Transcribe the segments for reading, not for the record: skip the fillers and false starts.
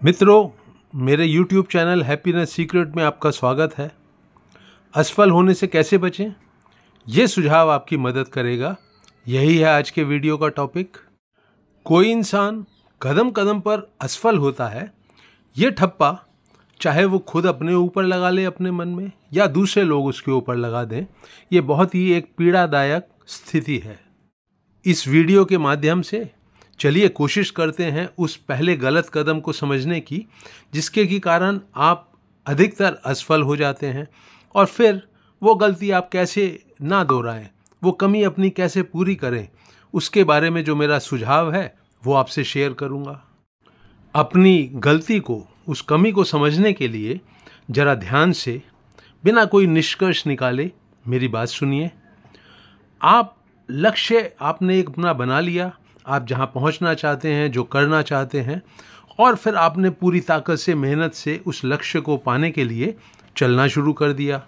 मित्रों, मेरे YouTube channel happiness secret में आपका स्वागत है। असफल होने से कैसे बचें, ये सुझाव आपकी मदद करेगा। यही है आज के वीडियो का टॉपिक। कोई इंसान कदम कदम पर असफल होता है, ये ठप्पा चाहे वो खुद अपने ऊपर लगा ले अपने मन में या दूसरे लोग उसके ऊपर लगा दें, ये बहुत ही एक पीड़ादायक स्थिति है। इस वीडियो के माध्यम से चलिए कोशिश करते हैं उस पहले गलत कदम को समझने की, जिसके की कारण आप अधिकतर असफल हो जाते हैं, और फिर वो गलती आप कैसे ना दोहराएं, वो कमी अपनी कैसे पूरी करें, उसके बारे में जो मेरा सुझाव है वो आपसे शेयर करूंगा। अपनी गलती को, उस कमी को समझने के लिए जरा ध्यान से, बिना कोई निष्कर्ष निकाले मेरी बात सुनिए। आप लक्ष्य आपने एक अपना बना लिया, आप जहां पहुंचना चाहते हैं, जो करना चाहते हैं, और फिर आपने पूरी ताकत से, मेहनत से उस लक्ष्य को पाने के लिए चलना शुरू कर दिया।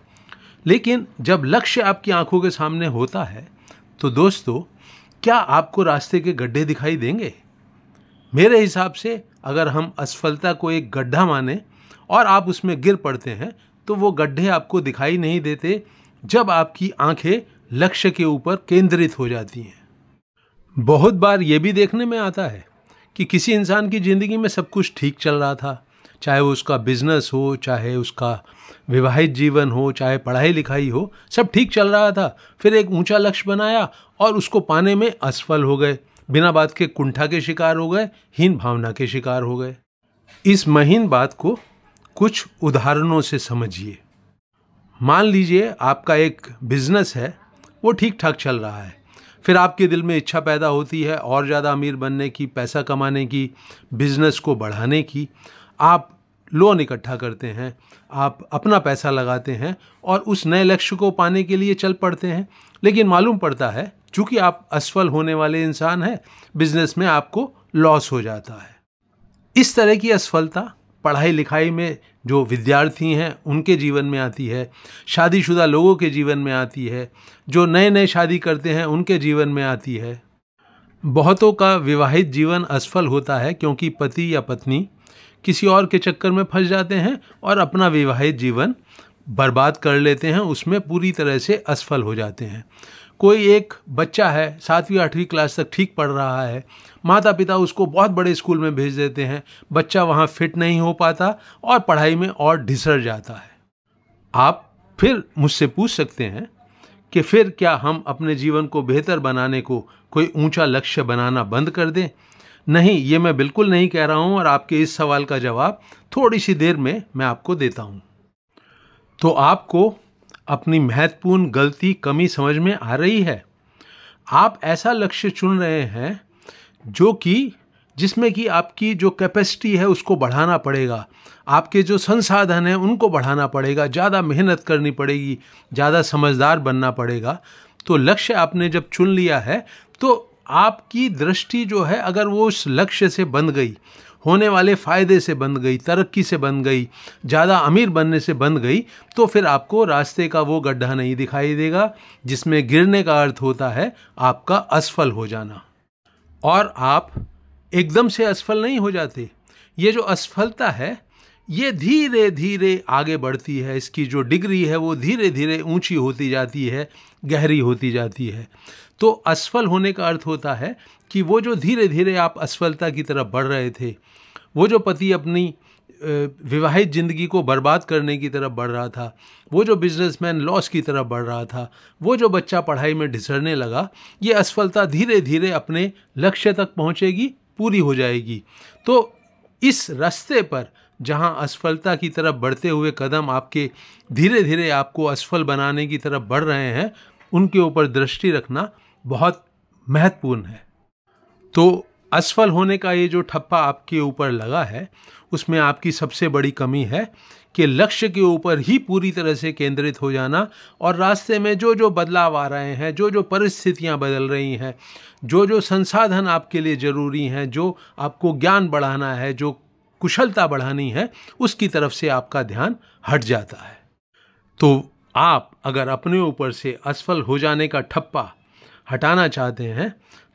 लेकिन जब लक्ष्य आपकी आंखों के सामने होता है तो दोस्तों, क्या आपको रास्ते के गड्ढे दिखाई देंगे? मेरे हिसाब से अगर हम असफलता को एक गड्ढा माने और आप उसमें गिर पड़ते हैं, तो वो गड्ढे आपको दिखाई नहीं देते जब आपकी आंखें लक्ष्य के ऊपर केंद्रित हो जाती हैं। बहुत बार ये भी देखने में आता है कि किसी इंसान की ज़िंदगी में सब कुछ ठीक चल रहा था, चाहे वो उसका बिजनेस हो, चाहे उसका विवाहित जीवन हो, चाहे पढ़ाई लिखाई हो, सब ठीक चल रहा था। फिर एक ऊंचा लक्ष्य बनाया और उसको पाने में असफल हो गए, बिना बात के कुंठा के शिकार हो गए, हीन भावना के शिकार हो गए। इस महीन बात को कुछ उदाहरणों से समझिए। मान लीजिए आपका एक बिजनेस है, वो ठीक ठाक चल रहा है, फिर आपके दिल में इच्छा पैदा होती है और ज़्यादा अमीर बनने की, पैसा कमाने की, बिजनेस को बढ़ाने की। आप लोन इकट्ठा करते हैं, आप अपना पैसा लगाते हैं और उस नए लक्ष्य को पाने के लिए चल पड़ते हैं। लेकिन मालूम पड़ता है, चूंकि आप असफल होने वाले इंसान हैं, बिजनेस में आपको लॉस हो जाता है। इस तरह की असफलता पढ़ाई लिखाई में जो विद्यार्थी हैं उनके जीवन में आती है, शादीशुदा लोगों के जीवन में आती है, जो नए नए शादी करते हैं उनके जीवन में आती है। बहुतों का विवाहित जीवन असफल होता है क्योंकि पति या पत्नी किसी और के चक्कर में फंस जाते हैं और अपना विवाहित जीवन बर्बाद कर लेते हैं, उसमें पूरी तरह से असफल हो जाते हैं। कोई एक बच्चा है, 7वीं 8वीं क्लास तक ठीक पढ़ रहा है, माता पिता उसको बहुत बड़े स्कूल में भेज देते हैं, बच्चा वहाँ फिट नहीं हो पाता और पढ़ाई में और ढिसर जाता है। आप फिर मुझसे पूछ सकते हैं कि फिर क्या हम अपने जीवन को बेहतर बनाने को कोई ऊंचा लक्ष्य बनाना बंद कर दें? नहीं, ये मैं बिल्कुल नहीं कह रहा हूँ, और आपके इस सवाल का जवाब थोड़ी सी देर में मैं आपको देता हूँ। तो आपको अपनी महत्वपूर्ण गलती, कमी समझ में आ रही है? आप ऐसा लक्ष्य चुन रहे हैं जिसमें कि आपकी जो कैपेसिटी है उसको बढ़ाना पड़ेगा, आपके जो संसाधन हैं उनको बढ़ाना पड़ेगा, ज़्यादा मेहनत करनी पड़ेगी, ज़्यादा समझदार बनना पड़ेगा। तो लक्ष्य आपने जब चुन लिया है, तो आपकी दृष्टि जो है, अगर वो उस लक्ष्य से बंध गई, होने वाले फ़ायदे से बंध गई, तरक्की से बंध गई, ज़्यादा अमीर बनने से बंध गई, तो फिर आपको रास्ते का वो गड्ढा नहीं दिखाई देगा जिसमें गिरने का अर्थ होता है आपका असफल हो जाना। और आप एकदम से असफल नहीं हो जाते। ये जो असफलता है, ये धीरे धीरे आगे बढ़ती है, इसकी जो डिग्री है वो धीरे धीरे ऊंची होती जाती है, गहरी होती जाती है। तो असफल होने का अर्थ होता है कि वो जो धीरे धीरे आप असफलता की तरफ बढ़ रहे थे, वो जो पति अपनी विवाहित जिंदगी को बर्बाद करने की तरफ बढ़ रहा था, वो जो बिजनेसमैन लॉस की तरफ बढ़ रहा था, वो जो बच्चा पढ़ाई में ढिसरने लगा, ये असफलता धीरे धीरे अपने लक्ष्य तक पहुंचेगी, पूरी हो जाएगी। तो इस रास्ते पर जहां असफलता की तरफ बढ़ते हुए कदम आपके धीरे धीरे आपको असफल बनाने की तरफ बढ़ रहे हैं, उनके ऊपर दृष्टि रखना बहुत महत्वपूर्ण है। तो असफल होने का ये जो ठप्पा आपके ऊपर लगा है, उसमें आपकी सबसे बड़ी कमी है कि लक्ष्य के ऊपर ही पूरी तरह से केंद्रित हो जाना, और रास्ते में जो जो बदलाव आ रहे हैं, जो जो परिस्थितियां बदल रही हैं, जो जो संसाधन आपके लिए ज़रूरी हैं, जो आपको ज्ञान बढ़ाना है, जो कुशलता बढ़ानी है, उसकी तरफ से आपका ध्यान हट जाता है। तो आप अगर अपने ऊपर से असफल हो जाने का ठप्पा हटाना चाहते हैं,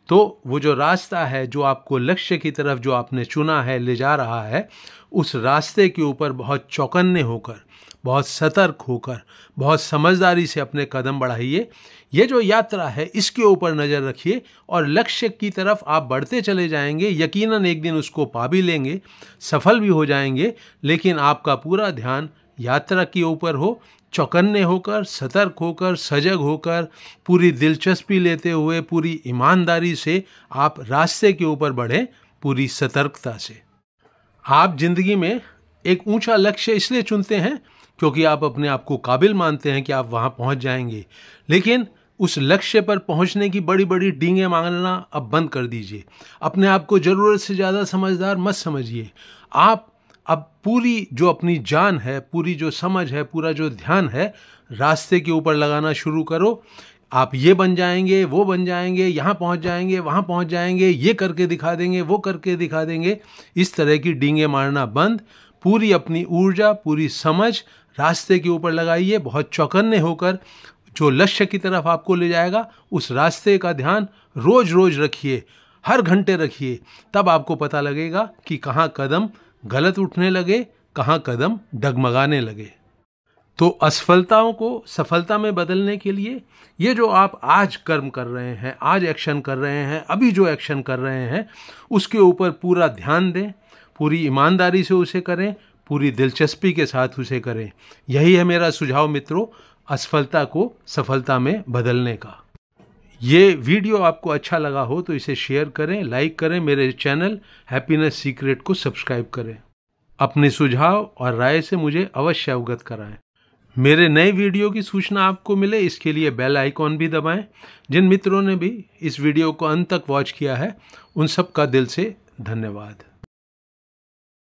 तो वो जो रास्ता है जो आपको लक्ष्य की तरफ जो आपने चुना है ले जा रहा है, उस रास्ते के ऊपर बहुत चौकन्ने होकर, बहुत सतर्क होकर, बहुत समझदारी से अपने कदम बढ़ाइए। ये जो यात्रा है इसके ऊपर नज़र रखिए और लक्ष्य की तरफ आप बढ़ते चले जाएंगे। यकीनन एक दिन उसको पा भी लेंगे, सफल भी हो जाएंगे, लेकिन आपका पूरा ध्यान यात्रा के ऊपर हो, चौकन्ने होकर, सतर्क होकर, सजग होकर, पूरी दिलचस्पी लेते हुए, पूरी ईमानदारी से आप रास्ते के ऊपर बढ़ें, पूरी सतर्कता से। आप जिंदगी में एक ऊंचा लक्ष्य इसलिए चुनते हैं क्योंकि आप अपने आप को काबिल मानते हैं कि आप वहां पहुंच जाएंगे, लेकिन उस लक्ष्य पर पहुंचने की बड़ी बड़ी डींगे मांगना अब बंद कर दीजिए। अपने आप को ज़रूरत से ज़्यादा समझदार मत समझिए। आप अब पूरी जो अपनी जान है, पूरी जो समझ है, पूरा जो ध्यान है, रास्ते के ऊपर लगाना शुरू करो। आप ये बन जाएंगे, वो बन जाएंगे, यहाँ पहुँच जाएंगे, वहाँ पहुँच जाएंगे, ये करके दिखा देंगे, वो करके दिखा देंगे। इस तरह की डींगे मारना बंद। पूरी अपनी ऊर्जा, पूरी समझ रास्ते के ऊपर लगाइए। बहुत चौकन्ने होकर जो लक्ष्य की तरफ आपको ले जाएगा उस रास्ते का ध्यान रोज रोज रखिए, हर घंटे रखिए। तब आपको पता लगेगा कि कहाँ कदम गलत उठने लगे, कहाँ कदम डगमगाने लगे। तो असफलताओं को सफलता में बदलने के लिए ये जो आप आज कर्म कर रहे हैं, आज एक्शन कर रहे हैं, अभी जो एक्शन कर रहे हैं, उसके ऊपर पूरा ध्यान दें, पूरी ईमानदारी से उसे करें, पूरी दिलचस्पी के साथ उसे करें। यही है मेरा सुझाव मित्रों, असफलता को सफलता में बदलने का। ये वीडियो आपको अच्छा लगा हो तो इसे शेयर करें, लाइक करें, मेरे चैनल हैप्पीनेस सीक्रेट को सब्सक्राइब करें। अपने सुझाव और राय से मुझे अवश्य अवगत कराएं। मेरे नए वीडियो की सूचना आपको मिले इसके लिए बेल आइकॉन भी दबाएं। जिन मित्रों ने भी इस वीडियो को अंत तक वॉच किया है उन सब का दिल से धन्यवाद।